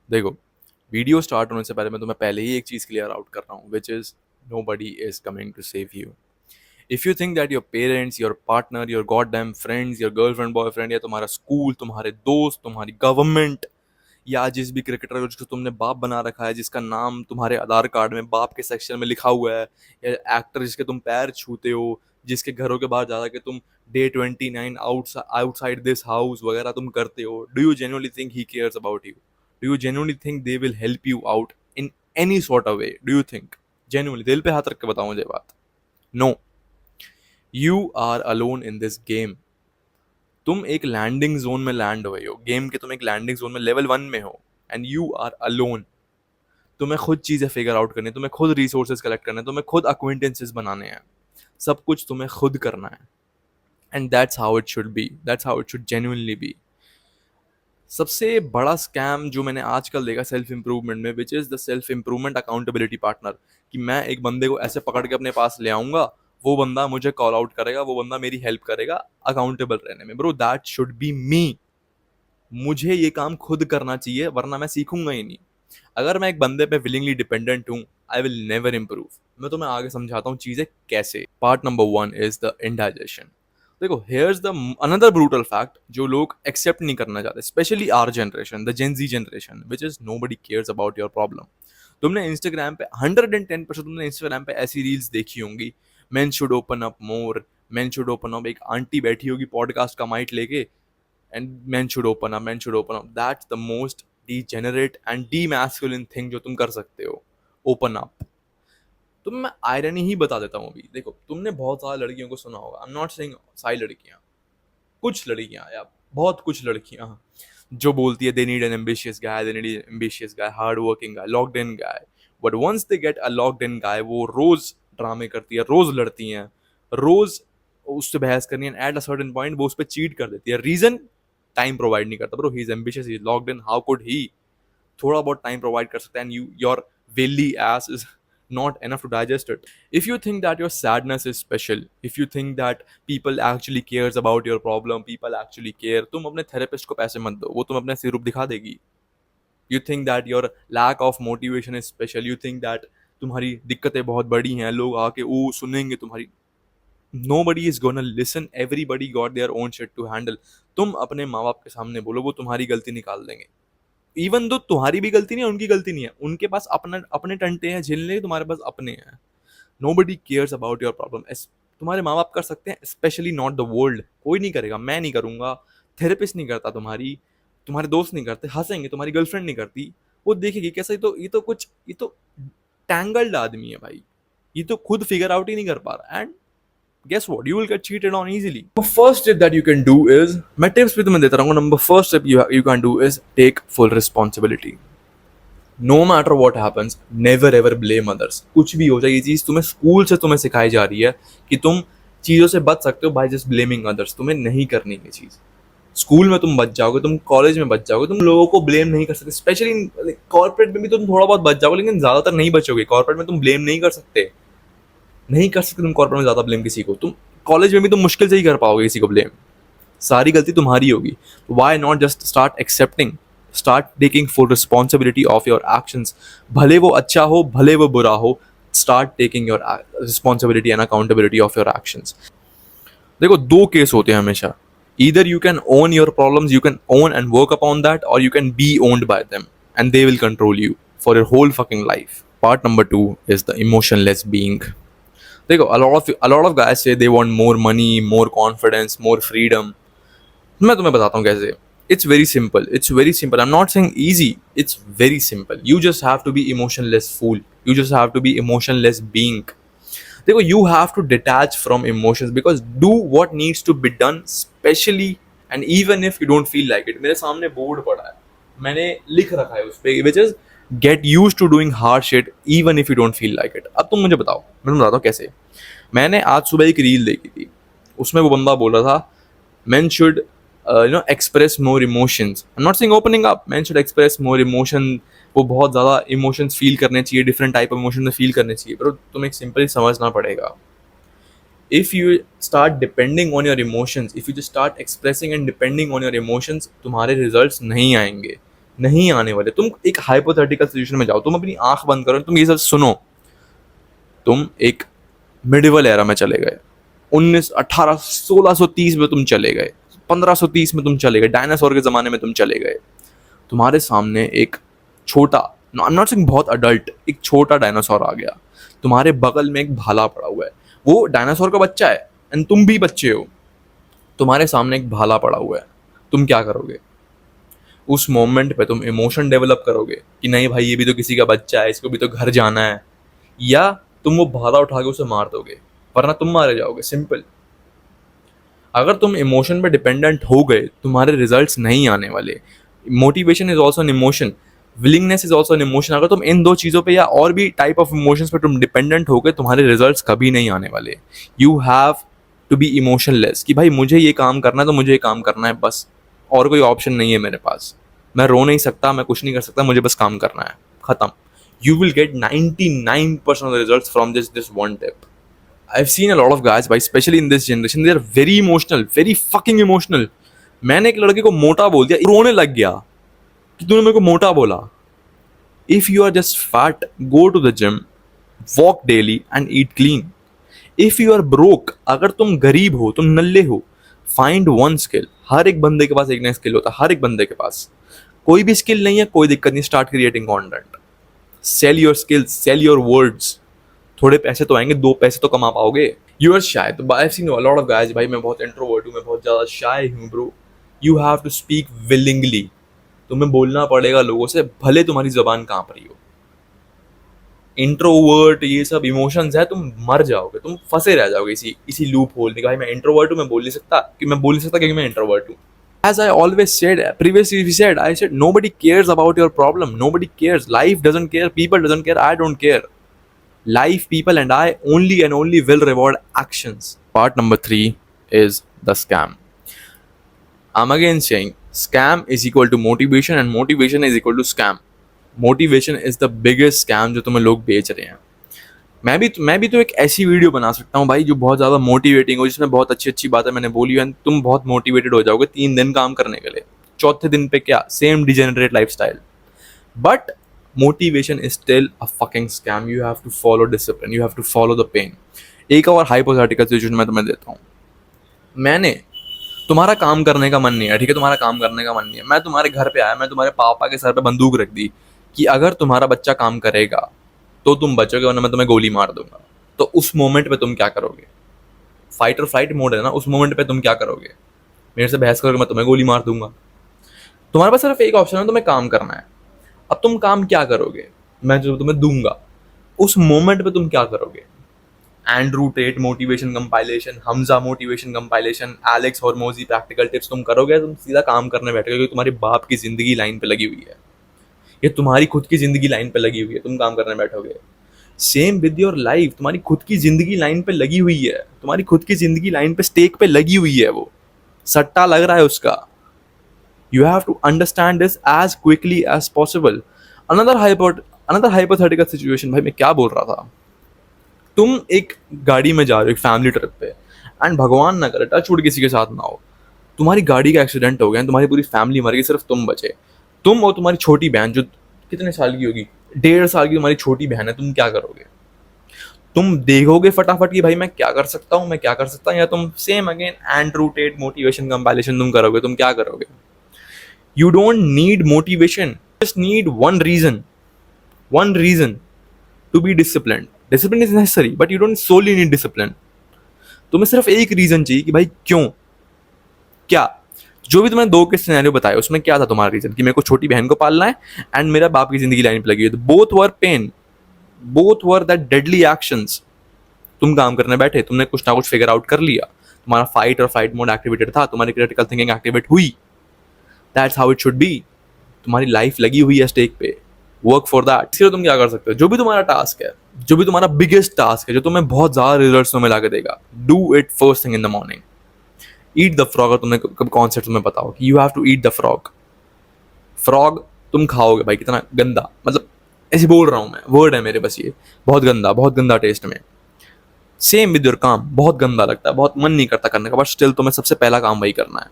देखो, video start होने से पहले मैं तुम्हें पहले ही एक चीज़ क्लियर आउट कर रहा हूँ, which is nobody is coming to save you. If you think that your parents, your partner, your goddamn friends, your girlfriend, boyfriend या तुम्हारा स्कूल, तुम्हारे दोस्त, तुम्हारी गवर्नमेंट या जिस भी क्रिकेटर को जिसको तुमने बाप बना रखा है, जिसका नाम तुम्हारे आधार कार्ड में बाप के सेक्शन में लिखा हुआ है, या एक्टर जिसके तुम पैर छूते हो, जिसके घरों के बाहर जा के तुम डे 29 आउटसाइड दिस हाउस वगैरह तुम करते हो, do you genuinely think he cares about you? Do you genuinely think they will help you out in any sort of way? Do you think genuinely? दिल पे हाथ रख के बताओ मुझे बात। No, you are alone in this game. तुम एक लैंडिंग जोन में लैंड हुए हो, गेम के तुम एक लैंडिंग जोन में लेवल 1 में हो, एंड यू आर अलोन। तुम्हें खुद चीज़ें फिगर आउट करनी है, तुम्हें खुद रिसोर्सेज कलेक्ट करने हैं, तुम्हें खुद अक्विंटेंसेस बनाने हैं, सब कुछ तुम्हें खुद करना है। And that's how it should be, that's how it should genuinely be. सबसे बड़ा स्कैम जो मैंने आजकल देखा सेल्फ इंप्रूवमेंट में, which is the self improvement accountability partner, कि मैं एक बंदे को ऐसे पकड़ के अपने पास ले आऊंगा, वो बंदा मुझे कॉल आउट करेगा, वो बंदा मेरी हेल्प करेगा अकाउंटेबल रहने में। ब्रो, दैट शुड बी मी। मुझे ये काम खुद करना चाहिए, वरना मैं सीखूंगा ही नहीं। अगर मैं एक बंदे पे विलिंगली डिपेंडेंट हूँ, आई विल नेवर इम्प्रूव। मैं तुम्हें आगे समझाता हूँ चीज़ें कैसे। Part number 1 is the indigestion. देखो, here's the another brutal fact जो लोग एक्सेप्ट नहीं करना चाहते, specially our generation, the Gen Z generation, which is nobody cares about your problem. तुमने इंस्टाग्राम पे 110% तुमने इंस्टाग्राम पे ऐसी रील्स देखी होंगी, men should open up more, men should open up, एक आंटी बैठी होगी पॉडकास्ट का माइक लेके, and men should open up, men should open up. That's the most degenerate and demasculine thing जो तुम कर सकते हो, open up। तो मैं आयरनी ही बता देता हूँ अभी। देखो, तुमने बहुत सारी लड़कियों को सुना होगा, आई एम नॉट सेइंग सारी लड़कियाँ, कुछ लड़कियाँ या बहुत कुछ लड़कियाँ जो बोलती है they need an ambitious guy, they need ambitious guy, hard working guy, locked in guy. But once they get a locked in guy, वो रोज ड्रामे करती है, रोज लड़ती हैं, रोज उससे बहस करनी है, एट अ सर्टेन पॉइंट वो उस पर चीट कर देती है। रीजन? टाइम प्रोवाइड नहीं करता। Bro, he is ambitious, he is locked in, how could he? थोड़ा बहुत टाइम प्रोवाइड कर सकते हैं, एंड योर वेली एस is not enough to digest it. If you think that your sadness is special, if you think that people actually cares about your problem, people actually care, तुम अपने therapist को पैसे मत दो, वो तुम अपने सिरूप दिखा देगी। You think that your lack of motivation is special, you think that तुम्हारी दिक्कतें बहुत बड़ी हैं, लोग आके वो सुनेंगे तुम्हारी। Nobody is gonna listen, everybody got their own shit to handle। तुम अपने माँ बाप के सामने बोलो, वो तुम्हारी गलती निकाल देंगे। इवन दो तुम्हारी भी गलती नहीं है, उनकी गलती नहीं है, उनके पास अपना अपने टंटे हैं झेलने, तुम्हारे पास अपने हैं। Nobody cares about your problem. तुम्हारे माँ बाप कर सकते हैं, स्पेशली नॉट द वर्ल्ड। कोई नहीं करेगा, मैं नहीं करूंगा, थेरेपिस्ट नहीं करता, तुम्हारे दोस्त नहीं करते, हंसेंगे, तुम्हारी गर्लफ्रेंड नहीं करती, वो देखेगी कैसा, ये तो टैंगल्ड आदमी है भाई, ये तो खुद फिगर आउट ही नहीं कर पा रहा। And guess what, you will get cheated on easily। The first step that you can do is, मैं tips भी तुम्हें देता रहूंगा, number first step you can do is take full responsibility। No matter what happens, never ever blame others. कुछ भी हो जाए, ये चीज़ तुम्हें स्कूल से तुम्हें सिखाई जा रही है कि तुम चीज़ों से बच सकते हो बाय जस्ट ब्लेमिंग अदर्स। तुम्हें नहीं करनी ये चीज़। स्कूल में तुम बच जाओगे, तुम कॉलेज में बच जाओगे, तुम लोगों को ब्लेम नहीं कर सकते। स्पेशली कॉर्पोरेट में भी तुम थोड़ा बहुत बच जाओगे, लेकिन ज़्यादातर नहीं बचोगे। कॉर्पोरेट में तुम ब्लेम नहीं कर सकते, नहीं कर सकते तुम कॉर्पोरेट में ज़्यादा ब्लेम किसी को। तुम कॉलेज में भी तुम मुश्किल से ही कर पाओगे किसी को ब्लेम, सारी गलती तुम्हारी होगी। Why not just start accepting, start taking full responsibility of your actions. भले वो अच्छा हो, भले वो बुरा हो, start taking your responsibility and accountability of your actions. देखो, दो केस होते हैं हमेशा, either you can own your problems, you can own and work upon that, और you can be owned by them and they will control you for your whole fucking life. Part number 2 is the emotionless being. देखो, a lot of guys say they want more money, more confidence, more freedom। मैं तुम्हें बताता हूँ कैसे। It's very simple, it's very simple. I am not saying easy, it's very simple. You just have to be emotionless fool, you just have to be emotionless being. देखो, you have to detach from emotions, because do what needs to be done, especially and even if you don't feel like it. मेरे सामने board पड़ा है, मैंने लिख रखा है उस पर, which is get use to doing hard shit even if you don't feel like it. अब तुम मुझे बताओ, मैं तुम्हें बताता हूँ कैसे। मैंने आज सुबह एक रील देखी थी, उसमें वो बंदा बोल रहा था men should express more emotions। I'm not saying opening up, men should express more emotion। वो बहुत ज़्यादा इमोशंस फील करने चाहिए, different type of emotion feel करने चाहिए। पर तुम्हें सिंपली समझना पड़ेगा, if you start depending on your emotions, if you just start expressing and depending on your emotions, तुम्हारे रिजल्ट्स नहीं आएंगे। नहीं आने वाले। तुम एक हाइपोथेटिकल सिचुएशन में जाओ, तुम अपनी आंख बंद करो, तुम ये सब सुनो। तुम एक मिडिवल एरा में चले गए, 1630 में तुम चले गए, 1530 में तुम चले गए, डायनासोर के ज़माने में तुम चले गए। तुम्हारे सामने एक छोटा, आई एम नॉट सेइंग बहुत अडल्ट, एक छोटा डायनासोर आ गया। तुम्हारे बगल में एक भाला पड़ा हुआ है, वो डायनासोर का बच्चा है एंड तुम भी बच्चे हो। तुम्हारे सामने एक भाला पड़ा हुआ है, तुम क्या करोगे? उस मोमेंट पे तुम इमोशन डेवलप करोगे कि नहीं भाई ये भी तो किसी का बच्चा है, इसको भी तो घर जाना है, या तुम वो भाला उठा के उसे मार दोगे, वरना तुम मारे जाओगे। सिंपल। अगर तुम इमोशन पे डिपेंडेंट हो गए, तुम्हारे रिजल्ट्स नहीं आने वाले। Motivation is also an emotion, willingness is also an emotion. अगर तुम इन दो चीज़ों पे या और भी टाइप ऑफ इमोशंस पे तुम डिपेंडेंट हो गए, तुम्हारे रिजल्ट्स कभी नहीं आने वाले। You have to be emotionless कि भाई मुझे ये काम करना है तो मुझे ये काम करना है बस, और कोई ऑप्शन नहीं है मेरे पास। मैं रो नहीं सकता, मैं कुछ नहीं कर सकता, मुझे बस काम करना है, खत्म। You will get 99% of the results from this one tip. I've seen a lot of guys, by especially in this generation, they are very emotional, very fucking emotional. मैंने एक लड़के को मोटा बोल दिया, रोने लग गया कि तूने मेरे को मोटा बोला। If you are just fat, go to the gym, walk daily and eat clean. If you are broke, अगर तुम गरीब हो, तुम नल्ले हो, find one skill. हर एक बंदे के पास एक नया स्किल होता है, हर एक बंदे के पास। कोई भी स्किल नहीं है, कोई दिक्कत नहीं, start creating content. Sell your skills, sell your words. थोड़े पैसे तो आएंगे, 2 पैसे तो कमा पाओगे। यू आर शाय, तो I have seen a lot of guys, भाई मैं बहुत इंट्रोवर्ट हूँ, मैं बहुत ज़्यादा शाय हूँ bro. You have to speak willingly. तुम्हें बोलना पड़ेगा लोगों से, भले तुम्हारी जबान कांप रही हो। इंट्रोवर्ट ये सब इमोशंस है, तुम मर जाओगे, तुम फंसे रह जाओगे इसी लूप होल में। भाई मैं इंट्रोवर्ट हूँ, मैं बोल नहीं सकता क्योंकि मैं इंट्रोवर्ट हूँ। As I always said, previously we said, I said nobody cares about your problem. Nobody cares. Life doesn't care. People doesn't care. I don't care. Life, people, and I only and only will reward actions. Part number 3 is the scam. I'm again saying scam is equal to motivation and motivation is equal to scam. Motivation is the biggest scam जो तुम्हें लोग बेच रहे हैं। मैं भी तो एक ऐसी वीडियो बना सकता हूँ भाई जो बहुत ज़्यादा मोटिवेटिंग हो, जिसमें बहुत अच्छी अच्छी बातें मैंने बोली है, तुम बहुत मोटिवेटेड हो जाओगे 3 दिन काम करने के लिए। चौथे दिन पे क्या, same degenerate lifestyle. But motivation is still a fucking scam. You have to follow discipline, you have to follow the pain. एक और हाइपोथेटिकल सिचुएशन मैं तुम्हें देता हूँ। मैंने तुम्हारा काम करने का मन नहीं है, ठीक है, तुम्हारा काम करने का मन नहीं है, मैं तुम्हारे घर पे आया, मैं तुम्हारे पापा के सर पे बंदूक रख दी कि अगर तुम्हारा बच्चा काम करेगा तो तुम बचोगे, वरना मैं तुम्हें गोली मार दूंगा। तो उस मोमेंट पे तुम क्या करोगे? फाइट और फ्लाइट मोड है ना, उस मोमेंट पे तुम क्या करोगे? मेरे से बहस करोगे, मैं तुम्हें गोली मार दूंगा। तुम्हारे पास सिर्फ एक ऑप्शन है, तुम्हें काम करना है। अब तुम काम क्या करोगे? मैं जो तुम्हें दूंगा, उस मोमेंट पे तुम क्या करोगे? Andrew Tate motivation compilation, Hamza motivation compilation, Alex Hormozi practical tips तुम करोगे? तुम सीधा काम करने बैठोगे, क्योंकि तुम्हारे बाप की जिंदगी लाइन पे लगी हुई है, ये तुम्हारी खुद की जिंदगी लाइन पे लगी हुई है, तुम काम करने बैठोगे। सेम विद योर लाइफ, तुम्हारी खुद की जिंदगी लाइन पे लगी हुई है, तुम्हारी खुद की जिंदगी लाइन पे स्टेक पे लगी हुई है, वो सट्टा लग रहा है उसका। You have to understand this as quickly as possible. Another hypothetical situation, भाई मैं क्या बोल रहा था। तुम एक गाड़ी में जा रहे हो, एक फैमिली ट्रिप पे, एंड भगवान ना करे टच वुड किसी के साथ ना हो, तुम्हारी गाड़ी का एक्सीडेंट हो गया, तुम्हारी पूरी फैमिली मर गई, सिर्फ तुम बचे। तुम और तुम्हारी छोटी बहन, जो कितने साल की होगी, 1.5 साल की तुम्हारी छोटी बहन है, तुम क्या करोगे? तुम देखोगे फटाफट कि भाई मैं क्या कर सकता हूँ, मैं क्या कर सकता हूँ, या तुम same again Andrew Tate motivation compilation तुम करोगे? तुम क्या करोगे? You don't need motivation, just need one reason to be discipline. Discipline is necessary, but you don't solely need discipline. तुम्हें सिर्फ एक रीजन चाहिए कि भाई क्यों, क्या। जो भी तुमने 2 के सिनेरियो बताए, उसमें क्या था तुम्हारा रीजन? कि मेरे को छोटी बहन को पालना है एंड मेरा बाप की जिंदगी लाइन पे लगी है। तो both were pain, both were that deadly actions. तुम काम करने बैठे, तुमने कुछ ना कुछ फिगर आउट कर लिया, तुम्हारा फाइट और फ्लाइट मोड एक्टिवेटेड था, तुम्हारी क्रिटिकल थिंकिंग एक्टिवेट हुई। That's how it should B. तुम्हारी लाइफ लगी हुई है स्टेक पे, वर्क फॉर दैट। इसलिए तुम क्या कर सकते हो? जो भी तुम्हारा टास्क है, जो भी तुम्हारा बिगेस्ट टास्क है, जो तुम्हें बहुत ज्यादा रिजल्ट्स तुम्हें ला के देगा, do it first thing in the morning. Eat the frog. और तुमने कब कॉन्सेप्ट तुम्हें पता हो कि you have to eat the frog. Frog तुम खाओगे भाई, कितना गंदा, मतलब ऐसे बोल रहा हूँ मैं, वर्ड है मेरे बस, ये बहुत गंदा टेस्ट में। सेम विद योर काम, बहुत गंदा लगता है, बहुत मन नहीं करता करने का, बट स्टिल तुम्हें सबसे पहला काम वही करना है,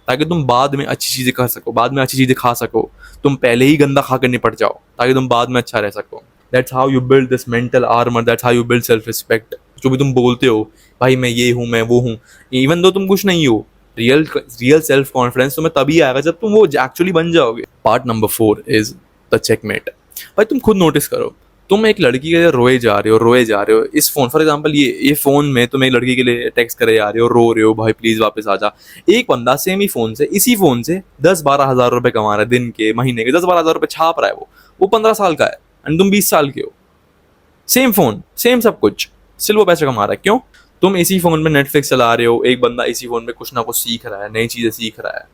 ताकि तुम बाद में अच्छी चीज़ें कर सको, बाद में अच्छी चीज़ें खा सको। तुम पहले ही गंदा खा कर निपट जाओ ताकि तुम बाद में अच्छा रह सको। That's how you build this mental armour, that's how you build self respect. जो भी तुम बोलते हो भाई मैं ये हूँ, मैं वो हूँ, इवन दो तुम कुछ नहीं हो, रियल रियल सेल्फ कॉन्फिडेंस तुम्हें तभी आएगा जब तुम वो एक्चुअली बन जाओगे। Part number 4 is the checkmate. भाई तुम खुद नोटिस करो, तुम एक लड़की के लिए रोए जा रहे हो इस फोन, फॉर एग्जांपल ये फोन में तुम एक लड़की के लिए टेक्स्ट करे जा रहे हो, रो रहे हो भाई प्लीज वापस आ जा। एक बंदा सेम ही फोन से, इसी फोन से 10-12 हज़ार रुपए कमा रहा है दिन के, महीने के 10-12 हज़ार रुपए छाप रहा है, वो 15 साल का है एंड तुम 20 साल के हो। सेम फोन, सेम सब कुछ, सिर्फ वो पैसे कमा रहा है। क्यों? तुम इसी फोन में नेटफ्लिक्स चला रहे हो, एक बंदा इसी फोन में कुछ ना कुछ सीख रहा है, नई चीजें सीख रहा है।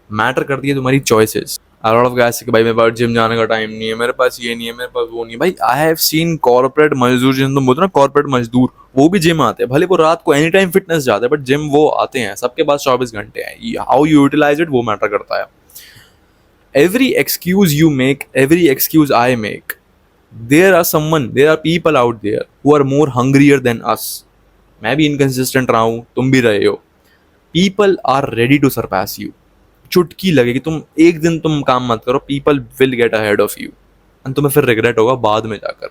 मैटर करती है तुम्हारी choices. A lot of guys say कि भाई मेरे पास जिम जाने का टाइम नहीं है, मेरे पास ये नहीं है, मेरे पास वो नहीं है। भाई आई हैव सीन कॉर्पोरेट मजदूर, जिन तुम बोलते हो ना कॉर्पोरेट मजदूर, वो भी जिम आते हैं। भले वो रात को एनी टाइम फिटनेस जाते हैं बट जिम वो आते हैं। सबके पास 24 घंटे हैं। हाउ यू यूटिलाइज इट वो मैटर करता है। Every excuse you make, every excuse I make, there are people out there who are more hungrier than us. मैं भी इनकंसिस्टेंट रहा हूँ, तुम भी रहे हो। People are ready to surpass you. चुटकी लगेगी, तुम एक दिन तुम काम मत करो, people will get ahead of you and तुम्हें फिर रिग्रेट होगा बाद में जाकर।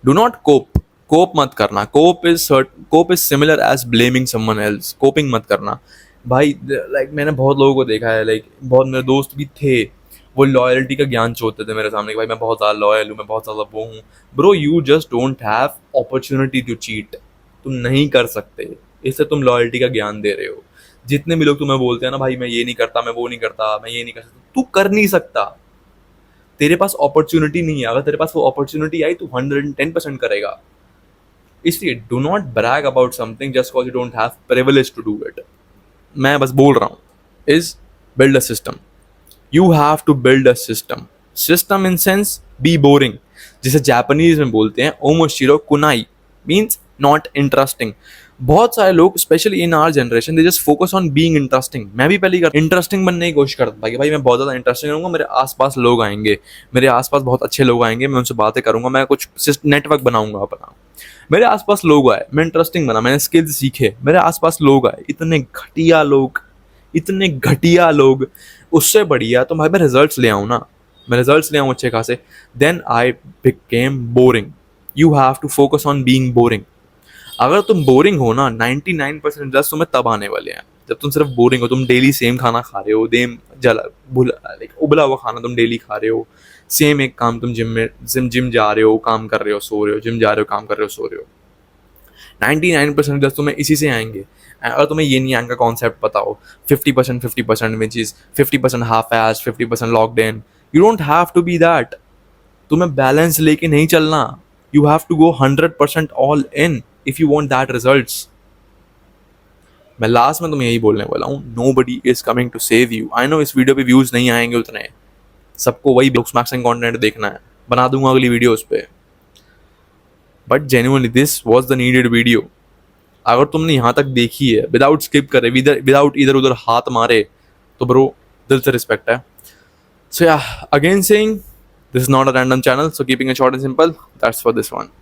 डू नॉट कोप मत करना। Cope is similar as blaming someone else. Coping मत करना भाई। लाइक मैंने बहुत लोगों को देखा है, लाइक बहुत मेरे दोस्त भी थे, वो लॉयल्टी का ज्ञान चोते थे मेरे सामने कि भाई मैं बहुत ज़्यादा लॉयल हूँ, मैं बहुत ज़्यादा वो हूँ। Bro you just don't have opportunity to cheat. तुम नहीं कर सकते, इससे तुम लॉयल्टी का ज्ञान दे रहे हो। जितने भी लोग तुम्हें बोलते हैं ना भाई मैं ये नहीं करता, मैं वो नहीं करता, मैं ये नहीं कर सकता, तू कर नहीं सकता। तेरे पास अपॉर्चुनिटी नहीं है। अगर तेरे पास वो अपॉर्चुनिटी आई तो 110% करेगा। इसलिए do not brag about something just because you don't have privilege to do it. मैं बस बोल रहा हूँ is build a system. You have to build a system in sense be boring. जिसे जापानीज में बोलते हैं ओमोशिरो कुनाई, मीन्स नॉट इंटरेस्टिंग। बहुत सारे लोग specially in our generation they just focus on being interesting. मैं भी पहले इंटरेस्टिंग बनने की कोशिश करता था कि भाई मैं बहुत ज़्यादा इंटरेस्टिंग रहूँगा, मेरे आसपास लोग आएंगे, मेरे आसपास बहुत अच्छे लोग आएंगे, मैं उनसे बातें करूँगा, मैं कुछ नेटवर्क बनाऊंगा अपना। मेरे आसपास लोग आए, मैं इंटरेस्टिंग बना, मैंने स्किल्स सीखे, मेरे आसपास लोग आए, इतने घटिया लोग। उससे बढ़िया तो भाई मैं रिजल्ट्स ले आऊँ ना, मैं रिजल्ट्स ले आऊँ अच्छे खासे, then I became boring. You have to focus on being boring. अगर तुम बोरिंग हो ना, 99% रिजल्ट्स तुम्हें तब आने वाले हैं जब तुम सिर्फ बोरिंग हो। तुम डेली सेम खाना खा रहे हो, उबला हुआ खाना तुम डेली खा रहे हो, सेम एक काम तुम जिम जा रहे हो, काम कर रहे हो, सो रहे हो, जिम जा रहे हो, काम कर रहे हो, सो रहे हो। 99% रिजल्ट्स तुम्हें इसी से आएंगे। अगर तुम्हें ये नहीं आएगा कॉन्सेप्ट पता हो 50% which is 50% half ass, 50% locked in, you don't have to be that. तुम्हें बैलेंस लेके नहीं चलना। You have to go 100% all in if you want that results। मैं लास्ट में तुम्हें यही बोलने वाला हूँ, nobody is coming to save you। I know इस वीडियो पे व्यूज नहीं आएंगे उतने, सबको वही बुक्स मैक्सिंग कंटेंट देखना है, बना दूंगा अगली वीडियो उस पे, but genuinely this was the needed video. अगर तुमने यहाँ तक देखी है विदाउट स्किप करे, विदाउट इधर उधर हाथ मारे, तो ब्रो दिल से रिस्पेक्ट है। सो या again saying this is not a random channel, so keeping it short and simple, that's for this one.